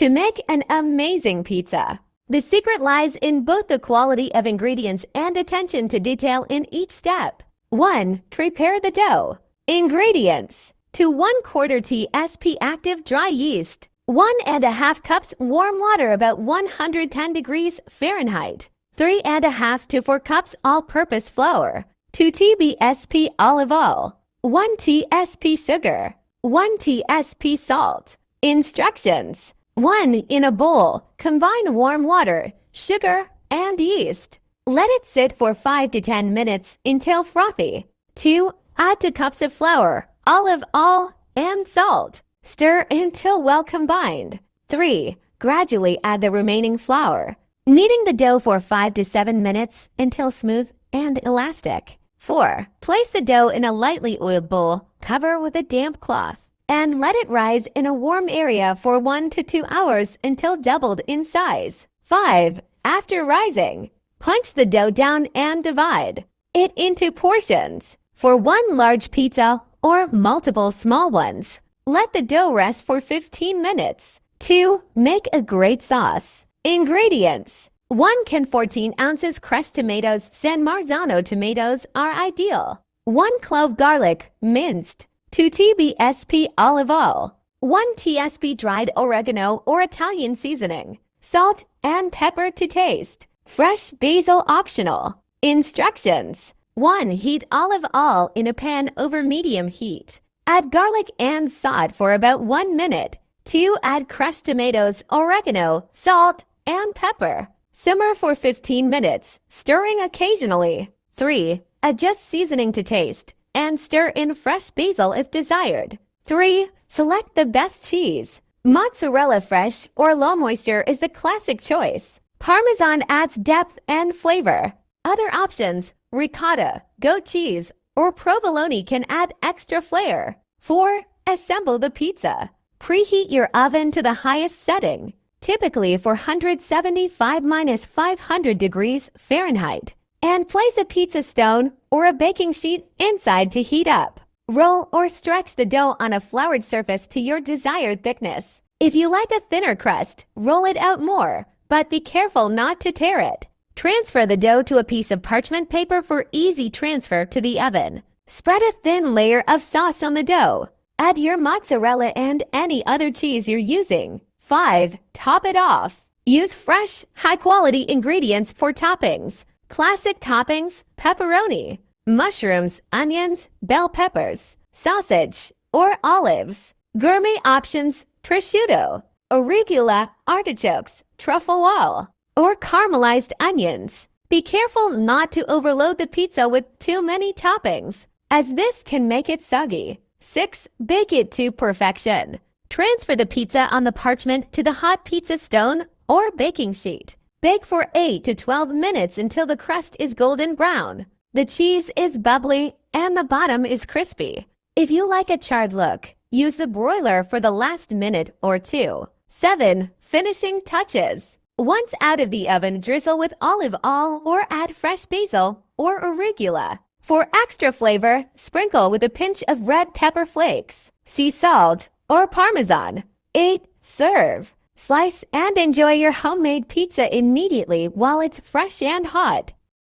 To make an amazing pizza, the secret lies in both the quality of ingredients and attention to detail in each step. 1. Prepare the dough. Ingredients: to 1/4 tsp active dry yeast, 1½ cups warm water about 110 degrees Fahrenheit, 3½ to 4 cups all-purpose flour, 2 tsp olive oil, 1 tsp sugar, 1 tsp salt. Instructions: 1. In a bowl, combine warm water, sugar, and yeast. Let it sit for 5 to 10 minutes until frothy. 2. Add 2 cups of flour, olive oil, and salt. Stir until well combined. 3. Gradually add the remaining flour, kneading the dough for 5 to 7 minutes until smooth and elastic. 4. Place the dough in a lightly oiled bowl, cover with a damp cloth, and let it rise in a warm area for 1 to 2 hours until doubled in size. 5. After rising, punch the dough down and divide it into portions. For one large pizza or multiple small ones, let the dough rest for 15 minutes. 2. Make a great sauce. Ingredients: 1 can 14 ounces crushed tomatoes. San Marzano tomatoes are ideal. 1 clove garlic, minced. 2 tsp olive oil, 1 tsp dried oregano or Italian seasoning, salt and pepper to taste. Fresh basil optional. Instructions: 1. Heat olive oil in a pan over medium heat. Add garlic and salt for about 1 minute. 2. Add crushed tomatoes, oregano, salt, and pepper. Simmer for 15 minutes, stirring occasionally. 3. Adjust seasoning to taste and stir in fresh basil if desired. 3. Select the best cheese. Mozzarella fresh or low moisture is the classic choice. Parmesan adds depth and flavor. Other options: ricotta, goat cheese, or provolone can add extra flair. 4. Assemble the pizza. Preheat your oven to the highest setting, typically 475–500 degrees Fahrenheit, and place a pizza stone or a baking sheet inside to heat up. Roll or stretch the dough on a floured surface to your desired thickness. If you like a thinner crust, roll it out more, but be careful not to tear it. Transfer the dough to a piece of parchment paper for easy transfer to the oven. Spread a thin layer of sauce on the dough. Add your mozzarella and any other cheese you're using. 5. Top it off. Use fresh, high-quality ingredients for toppings. Classic toppings: pepperoni, mushrooms, onions, bell peppers, sausage, or olives. Gourmet options: prosciutto, arugula, artichokes, truffle oil, or caramelized onions. Be careful not to overload the pizza with too many toppings, as this can make it soggy. 6. Bake it to perfection. Transfer the pizza on the parchment to the hot pizza stone or baking sheet. Bake for 8 to 12 minutes until the crust is golden brown, the cheese is bubbly, and the bottom is crispy. If you like a charred look, use the broiler for the last minute or 2. 7. Finishing touches. Once out of the oven, drizzle with olive oil or add fresh basil or arugula. For extra flavor, sprinkle with a pinch of red pepper flakes, sea salt, or parmesan. 8. Serve. Slice and enjoy your homemade pizza immediately while it's fresh and hot.